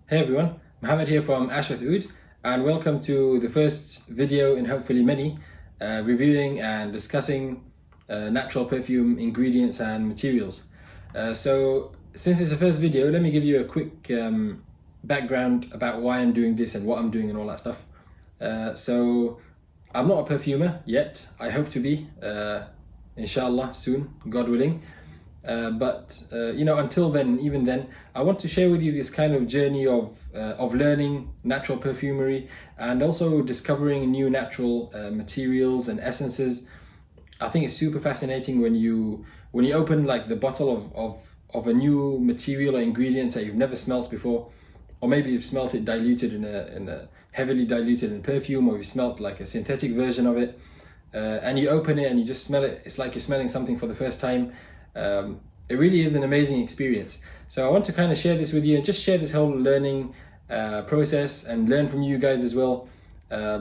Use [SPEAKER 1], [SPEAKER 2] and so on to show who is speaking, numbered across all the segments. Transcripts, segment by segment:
[SPEAKER 1] Hey everyone, Mohammed here from Ashwath Oud, and welcome to the first video in hopefully many reviewing and discussing natural perfume ingredients and materials. So since it's the first video, let me give you a quick background about why I'm doing this and what I'm doing and all that stuff. So I'm not a perfumer yet. I hope to be, inshallah, soon, God willing. But until then, even then, I want to share with you this kind of journey of learning natural perfumery and also discovering new natural materials and essences. I think it's super fascinating when you open like the bottle of a new material or ingredient that you've never smelt before, or maybe you've smelt it diluted in a heavily diluted in perfume, or you smelt like a synthetic version of it, and you open it and you just smell it. It's like you're smelling something for the first time. It really is an amazing experience. So I want to kind of share this with you and just share this whole learning process and learn from you guys as well. I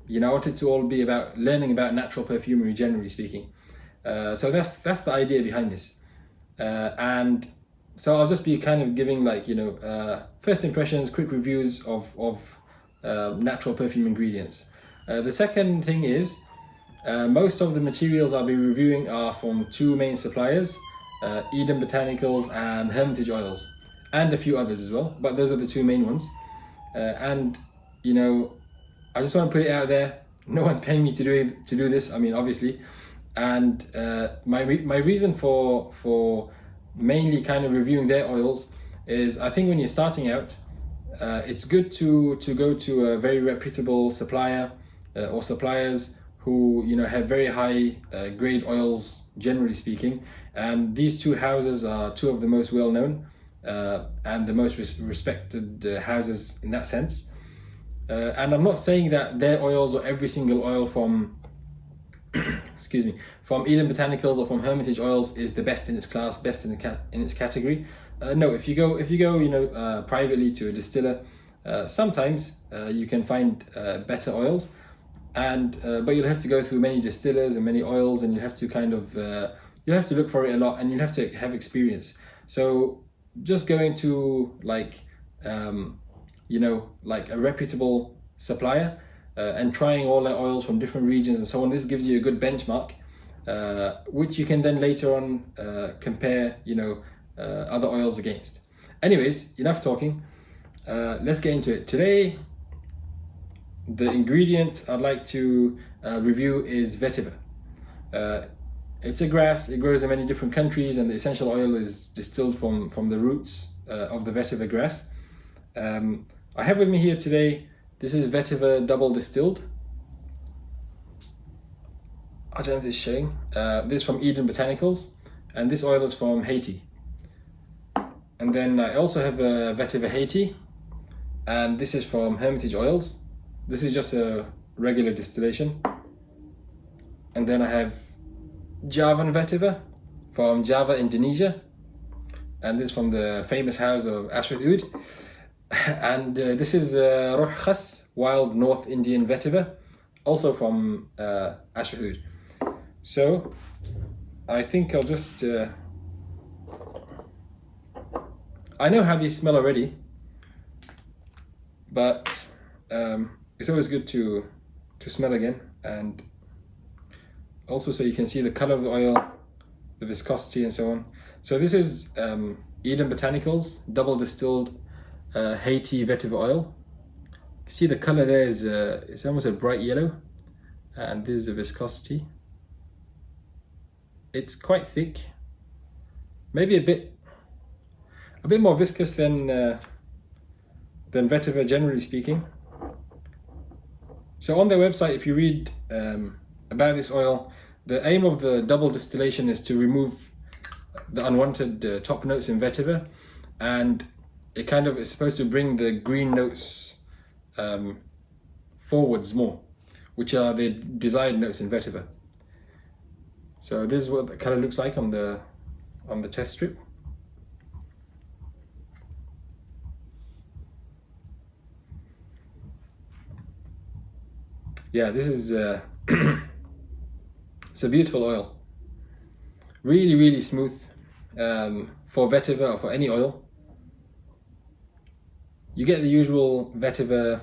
[SPEAKER 1] want it to all be about learning about natural perfumery, generally speaking. So that's the idea behind this. And so I'll just be kind of giving first impressions, quick reviews of natural perfume ingredients. The second thing is, most of the materials I'll be reviewing are from two main suppliers, Eden Botanicals and Hermitage Oils, and a few others as well, but those are the two main ones. I just want to put it out there, no one's paying me to do this, I mean, obviously. And my reason for mainly kind of reviewing their oils is, I think when you're starting out, it's good to go to a very reputable supplier or suppliers who have very high grade oils, generally speaking. And these two houses are two of the most well-known and the most respected houses in that sense. And I'm not saying that their oils or every single oil from from Eden Botanicals or from Hermitage Oils is the best in its class, best in its category. No, if you go privately to a distiller, sometimes you can find better oils. But you'll have to go through many distillers and many oils, and you have to you'll have to look for it a lot, and you'll have to have experience. So just going to like a reputable supplier and trying all their oils from different regions and so on, this gives you a good benchmark, which you can then later on compare other oils against. Anyways, enough talking. Let's get into it. Today, the ingredient I'd like to review is vetiver. It's a grass, it grows in many different countries, and the essential oil is distilled from the roots of the vetiver grass. I have with me here today, this is vetiver double distilled. I don't know if this is showing. This is from Eden Botanicals, and this oil is from Haiti. And then I also have a vetiver Haiti, and this is from Hermitage Oils. This is just a regular distillation. And then I have Javan vetiver from Java, Indonesia. And this is from the famous house of Ashwath Oud. And this is Ruh Khas, wild North Indian vetiver, also from Ashwath Oud. So I think I'll just... I know how these smell already, but it's always good to smell again, and also so you can see the color of the oil, the viscosity and so on. So this is Eden Botanicals double distilled Haiti vetiver oil. You see the color there is it's almost a bright yellow, and this is the viscosity. It's quite thick, maybe a bit more viscous than vetiver, generally speaking. So on their website, if you read about this oil, the aim of the double distillation is to remove the unwanted top notes in vetiver, and it kind of is supposed to bring the green notes forwards more, which are the desired notes in vetiver. So this is what the color looks like on the test strip. Yeah, this is it's a beautiful oil. Really, really smooth for vetiver or for any oil. You get the usual vetiver,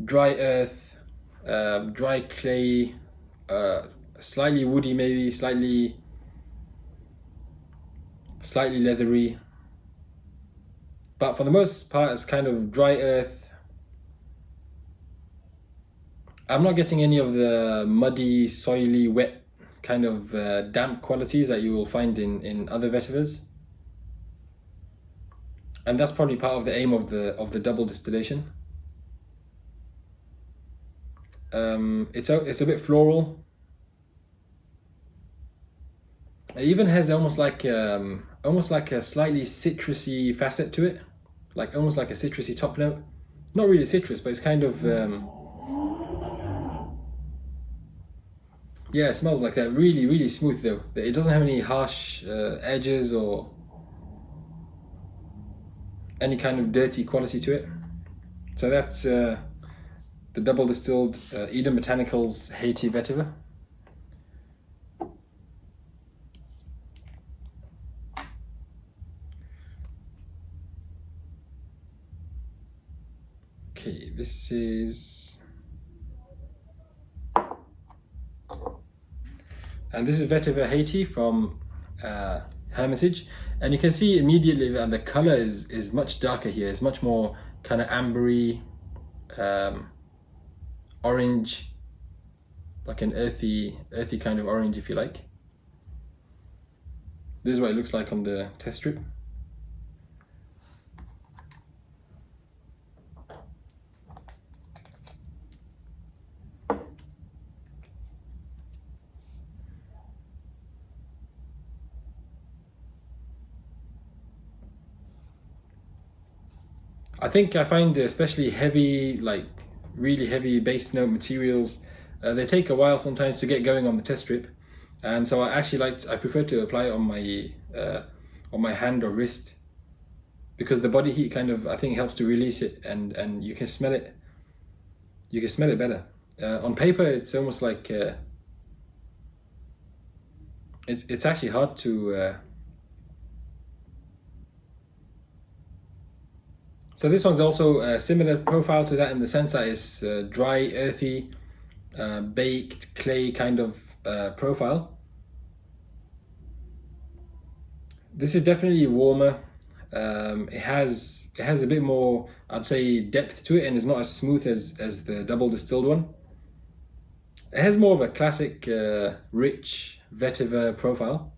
[SPEAKER 1] dry earth, dry clay, slightly woody maybe, slightly leathery. But for the most part, it's kind of dry earth. I'm not getting any of the muddy, soily, wet kind of damp qualities that you will find in other vetivers. And that's probably part of the aim of the double distillation. It's a bit floral. It even has almost like a slightly citrusy facet to it, like almost like a citrusy top note. Not really citrus, but it's kind of yeah, it smells like that. Really, really smooth though. It doesn't have any harsh edges or any kind of dirty quality to it. So that's the double distilled Eden Botanicals Haiti Vetiver. Okay, this is, and this is Vetiver Haiti from Hermitage, and you can see immediately that the color is much darker here. It's much more kind of ambery, orange, like an earthy kind of orange, if you like. This is what it looks like on the test strip. I think I find especially heavy, like really heavy base note materials, they take a while sometimes to get going on the test strip, and so I prefer to apply it on my hand or wrist, because the body heat kind of, I think, helps to release it, and you can smell it. You can smell it better. On paper, it's almost like it's actually hard to. So this one's also a similar profile to that in the sense that it's dry, earthy, baked clay kind of profile. This is definitely warmer. It has a bit more, I'd say, depth to it, and is not as smooth as the double distilled one. It has more of a classic rich vetiver profile.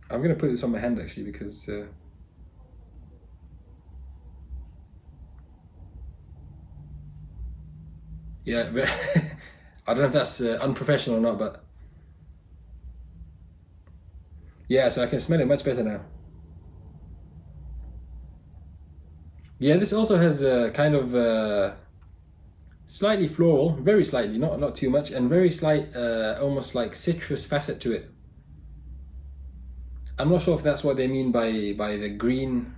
[SPEAKER 1] I'm gonna put this on my hand actually, because yeah, I don't know if that's unprofessional or not, but yeah, so I can smell it much better now. Yeah, this also has a kind of slightly floral, very slightly, not too much, and very slight, almost like citrus facet to it. I'm not sure if that's what they mean by the green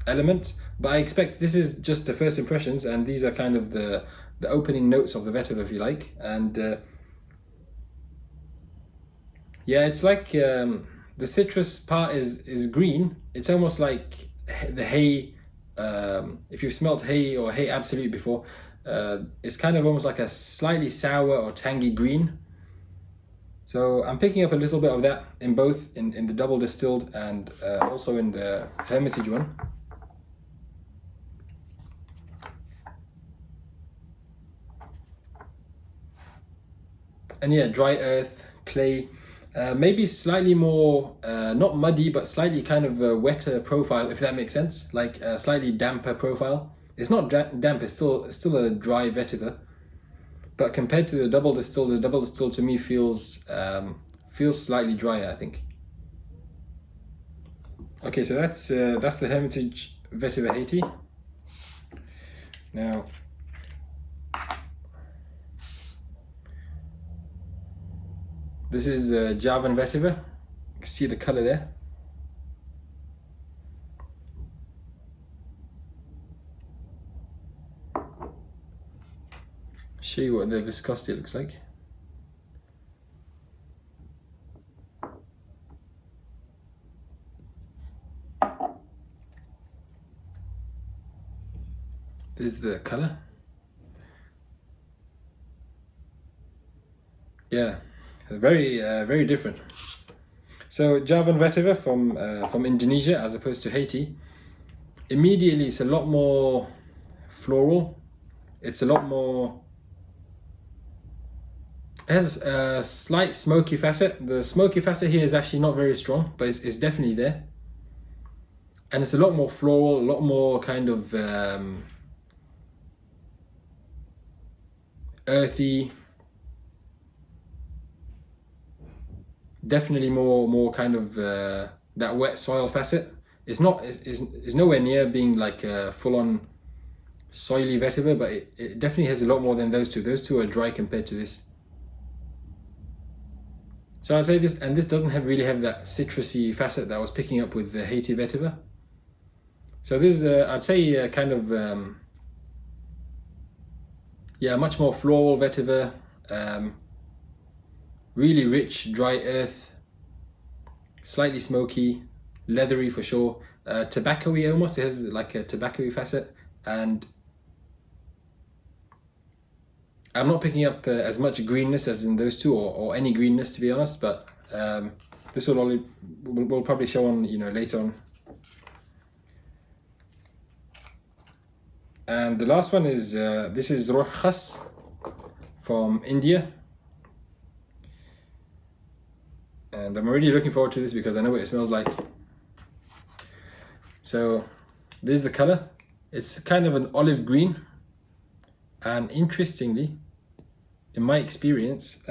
[SPEAKER 1] element, but I expect this is just the first impressions, and these are kind of the opening notes of the vetiver, if you like. And yeah, it's like the citrus part is green. It's almost like the hay. If you've smelt hay or hay absolute before, it's kind of almost like a slightly sour or tangy green. So I'm picking up a little bit of that in both in the double distilled and also in the Hermitage one. And yeah, dry earth, clay, maybe slightly more, not muddy, but slightly kind of a wetter profile, if that makes sense, like a slightly damper profile. It's not damp, it's still a dry vetiver. But compared to the double distilled to me feels slightly drier, I think. Okay, so that's the Hermitage Vetiver Haiti. Now, this is Javan Vetiver. You can see the color there. Show you what the viscosity looks like. is the color. Yeah, very different. So Javan vetiver from Indonesia as opposed to Haiti. Immediately, it's a lot more floral. It's a lot more. It has a slight smoky facet. The smoky facet here is actually not very strong, but it's definitely there. And it's a lot more floral, a lot more kind of earthy. Definitely more kind of that wet soil facet. It's nowhere near being like a full-on soily vetiver, but it definitely has a lot more than those two. Those two are dry compared to this. So I'd say this, and this doesn't really have that citrusy facet that I was picking up with the Haiti vetiver. So this is, I'd say, kind of, yeah, much more floral vetiver, really rich, dry earth, slightly smoky, leathery for sure, tobacco-y almost. It has like a tobacco-y facet, and I'm not picking up as much greenness as in those two, or any greenness to be honest, but this will probably show on, you know, later on. And the last one is, this is Ruh Khas from India. And I'm already looking forward to this because I know what it smells like. So this is the color. It's kind of an olive green. And interestingly, in my experience,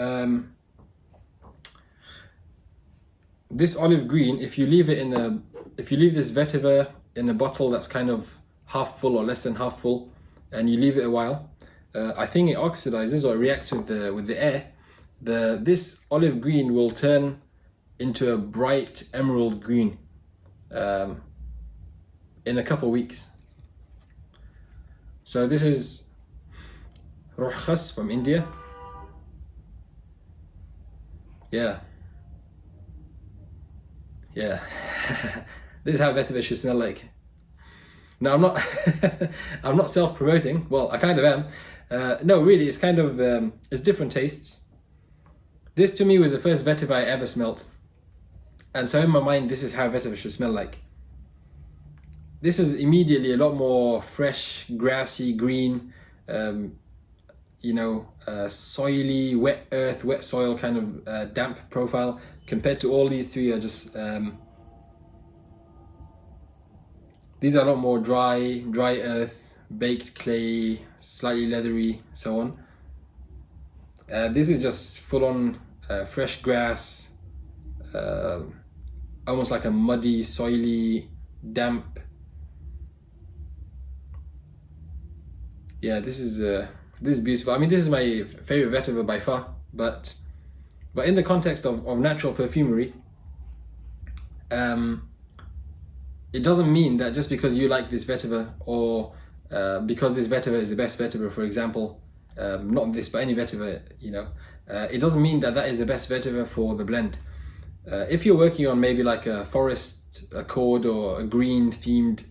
[SPEAKER 1] this olive green, if you leave this vetiver in a bottle that's kind of half full or less than half full, and you leave it a while, I think it oxidizes or reacts with the air. This olive green will turn into a bright emerald green in a couple weeks. So this is Ruh Khas from India. Yeah. This is how vetiver should smell like. Now I'm not I'm not self-promoting. Well, I kind of am. No, really, it's kind of it's different tastes. This to me was the first vetiver I ever smelt, and so in my mind, this is how vetiver should smell like. This is immediately a lot more fresh, grassy, green, you know, soily, wet earth, wet soil kind of damp profile, compared to all these three are just, these are a lot more dry earth, baked clay, slightly leathery, so on. This is just full on fresh grass, almost like a muddy, soily, damp. Yeah, this is beautiful. I mean, this is my favorite vetiver by far, but in the context of natural perfumery, it doesn't mean that just because you like this vetiver, or because this vetiver is the best vetiver, for example, not this but any vetiver, you know, it doesn't mean that is the best vetiver for the blend. If you're working on maybe like a forest accord or a green themed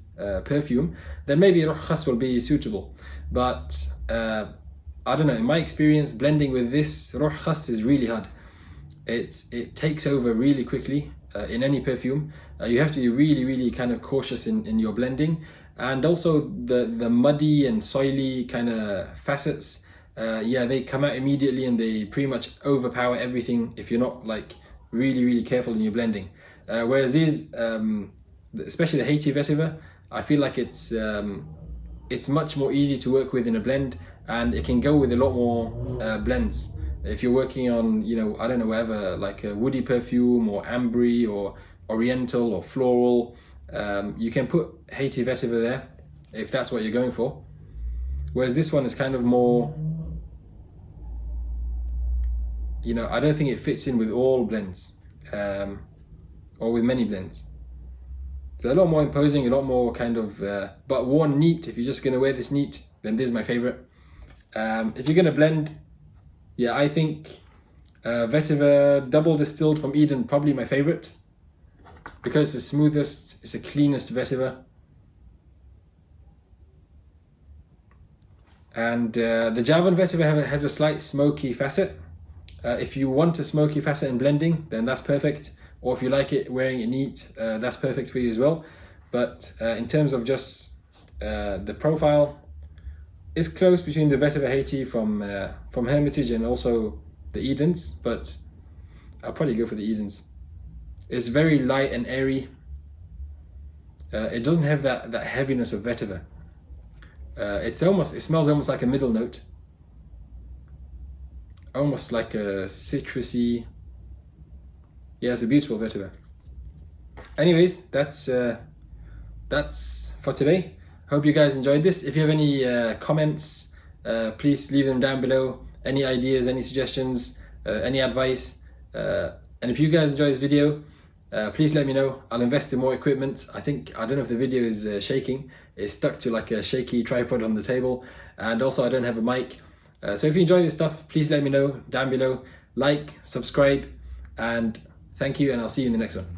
[SPEAKER 1] perfume, then maybe Ruh Khas will be suitable. But I don't know, in my experience, blending with this Ruh Khas is really hard. It takes over really quickly in any perfume. You have to be really kind of cautious in your blending, and also the muddy and soily kind of facets. Yeah, they come out immediately and they pretty much overpower everything if you're not like really careful in your blending. Whereas these, especially the Haiti vetiver, I feel like it's much more easy to work with in a blend, and it can go with a lot more blends. If you're working on, you know, I don't know, whatever, like a woody perfume or ambery or oriental or floral, you can put Haiti vetiver there if that's what you're going for. Whereas this one is kind of more, you know, I don't think it fits in with all blends, or with many blends. It's a lot more imposing, a lot more kind of, but worn neat. If you're just gonna wear this neat, then this is my favorite. If you're gonna blend, yeah, I think vetiver double distilled from Eden, probably my favorite, because it's the smoothest, it's the cleanest vetiver. And the Javan Vetiver has a slight smoky facet. If you want a smoky facet in blending, then that's perfect. Or if you like it wearing it neat, that's perfect for you as well. But in terms of just the profile, it's close between the Vetiver Haiti from Hermitage and also the Edens, but I'll probably go for the Edens. It's very light and airy. It doesn't have that heaviness of Vetiver. It smells almost like a middle note, almost like a citrusy. Yeah, it's a beautiful Vetiver. Anyways, that's for today. Hope you guys enjoyed this. If you have any comments, please leave them down below. Any ideas, any suggestions, any advice. And if you guys enjoy this video, please let me know. I'll invest in more equipment. I don't know if the video is shaking. It's stuck to like a shaky tripod on the table. And also I don't have a mic. So if you enjoy this stuff, please let me know down below. Like, subscribe, and thank you, and I'll see you in the next one.